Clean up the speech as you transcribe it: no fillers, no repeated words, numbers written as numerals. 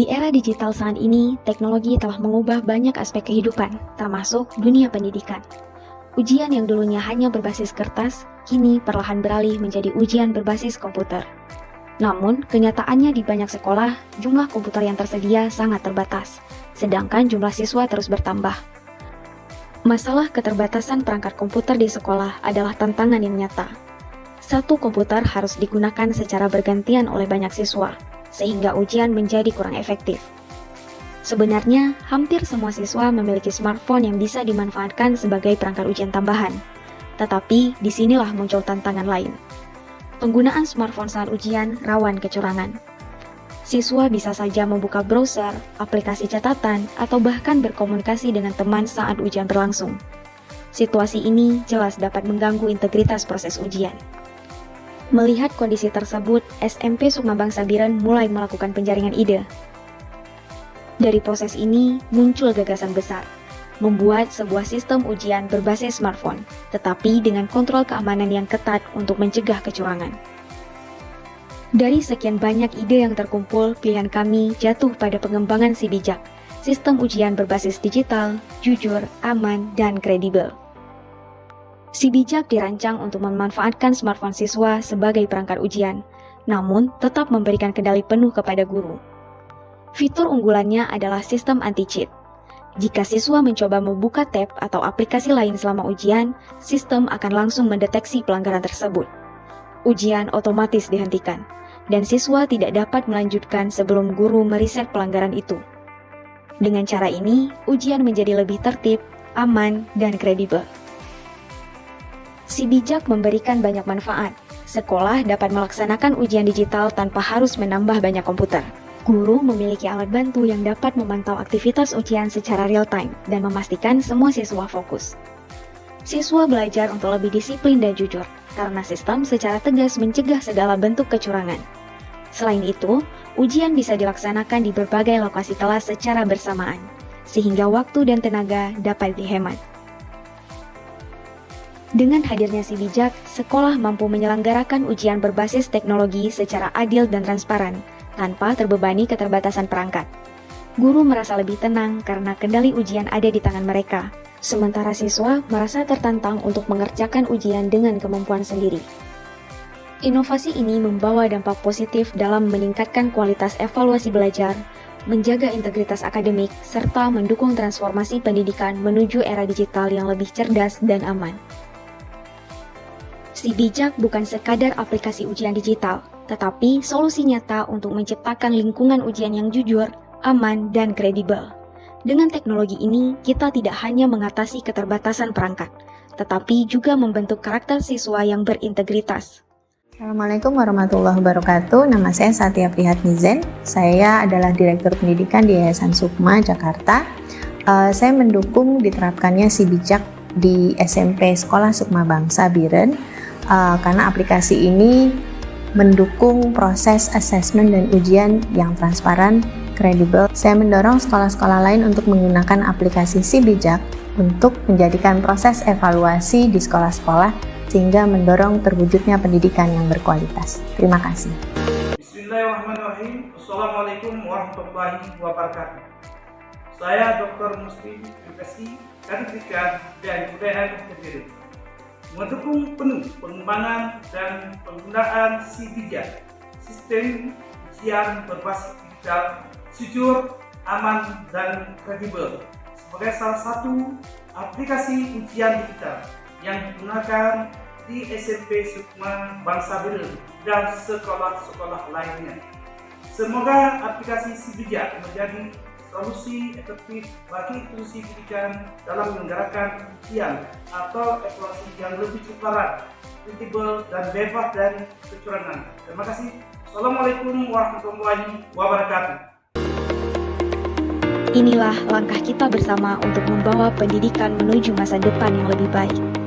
Di era digital saat ini, teknologi telah mengubah banyak aspek kehidupan, termasuk dunia pendidikan. Ujian yang dulunya hanya berbasis kertas, kini perlahan beralih menjadi ujian berbasis komputer. Namun, kenyataannya di banyak sekolah, jumlah komputer yang tersedia sangat terbatas, sedangkan jumlah siswa terus bertambah. Masalah keterbatasan perangkat komputer di sekolah adalah tantangan yang nyata. Satu komputer harus digunakan secara bergantian oleh banyak siswa, sehingga ujian menjadi kurang efektif. Sebenarnya, hampir semua siswa memiliki smartphone yang bisa dimanfaatkan sebagai perangkat ujian tambahan. Tetapi, disinilah muncul tantangan lain. Penggunaan smartphone saat ujian rawan kecurangan. Siswa bisa saja membuka browser, aplikasi catatan, atau bahkan berkomunikasi dengan teman saat ujian berlangsung. Situasi ini jelas dapat mengganggu integritas proses ujian. Melihat kondisi tersebut, SMP Sukma Bangsa Biren mulai melakukan penjaringan ide. Dari proses ini, muncul gagasan besar, membuat sebuah sistem ujian berbasis smartphone, tetapi dengan kontrol keamanan yang ketat untuk mencegah kecurangan. Dari sekian banyak ide yang terkumpul, pilihan kami jatuh pada pengembangan Si Bijak, sistem ujian berbasis digital, jujur, aman, dan kredibel. Si Bijak dirancang untuk memanfaatkan smartphone siswa sebagai perangkat ujian, namun tetap memberikan kendali penuh kepada guru. Fitur unggulannya adalah sistem anti-cheat. Jika siswa mencoba membuka tab atau aplikasi lain selama ujian, sistem akan langsung mendeteksi pelanggaran tersebut. Ujian otomatis dihentikan, dan siswa tidak dapat melanjutkan sebelum guru meriset pelanggaran itu. Dengan cara ini, ujian menjadi lebih tertib, aman, dan kredibel. Si Bijak memberikan banyak manfaat. Sekolah dapat melaksanakan ujian digital tanpa harus menambah banyak komputer. Guru memiliki alat bantu yang dapat memantau aktivitas ujian secara real-time dan memastikan semua siswa fokus. Siswa belajar untuk lebih disiplin dan jujur, karena sistem secara tegas mencegah segala bentuk kecurangan. Selain itu, ujian bisa dilaksanakan di berbagai lokasi kelas secara bersamaan, sehingga waktu dan tenaga dapat dihemat. Dengan hadirnya Si Bijak, sekolah mampu menyelenggarakan ujian berbasis teknologi secara adil dan transparan, tanpa terbebani keterbatasan perangkat. Guru merasa lebih tenang karena kendali ujian ada di tangan mereka, sementara siswa merasa tertantang untuk mengerjakan ujian dengan kemampuan sendiri. Inovasi ini membawa dampak positif dalam meningkatkan kualitas evaluasi belajar, menjaga integritas akademik, serta mendukung transformasi pendidikan menuju era digital yang lebih cerdas dan aman. Si Bijak bukan sekadar aplikasi ujian digital, tetapi solusi nyata untuk menciptakan lingkungan ujian yang jujur, aman, dan kredibel. Dengan teknologi ini, kita tidak hanya mengatasi keterbatasan perangkat, tetapi juga membentuk karakter siswa yang berintegritas. Assalamualaikum warahmatullahi wabarakatuh. Nama saya Satya Prihatnizen. Saya adalah Direktur Pendidikan di Yayasan Sukma, Jakarta. Saya mendukung diterapkannya Si Bijak di SMP Sekolah Sukma Bangsa Biren karena aplikasi ini mendukung proses asesmen dan ujian yang transparan, kredibel. Saya mendorong sekolah-sekolah lain untuk menggunakan aplikasi Si Bijak untuk menjadikan proses evaluasi di sekolah-sekolah sehingga mendorong terwujudnya pendidikan yang berkualitas. Terima kasih. Bismillahirrahmanirrahim. Assalamualaikum warahmatullahi wabarakatuh. Saya Dr. Muslim MSI, Pendidikan dan Kebudayaan Kediri, mendukung penuh pengembangan dan penggunaan Si Bijak, sistem ujian berbasis digital, jujur, aman, dan kredibel sebagai salah satu aplikasi ujian digital yang digunakan di SMP Sukma Bangsa Biren dan sekolah-sekolah lainnya. Semoga aplikasi Si Bijak menjadi solusi efektif bagi institusi pendidikan dalam menyelenggarakan ujian atau evaluasi yang lebih transparan, kredibel, dan bebas dari kecurangan. Terima kasih. Assalamualaikum warahmatullahi wabarakatuh. Inilah langkah kita bersama untuk membawa pendidikan menuju masa depan yang lebih baik.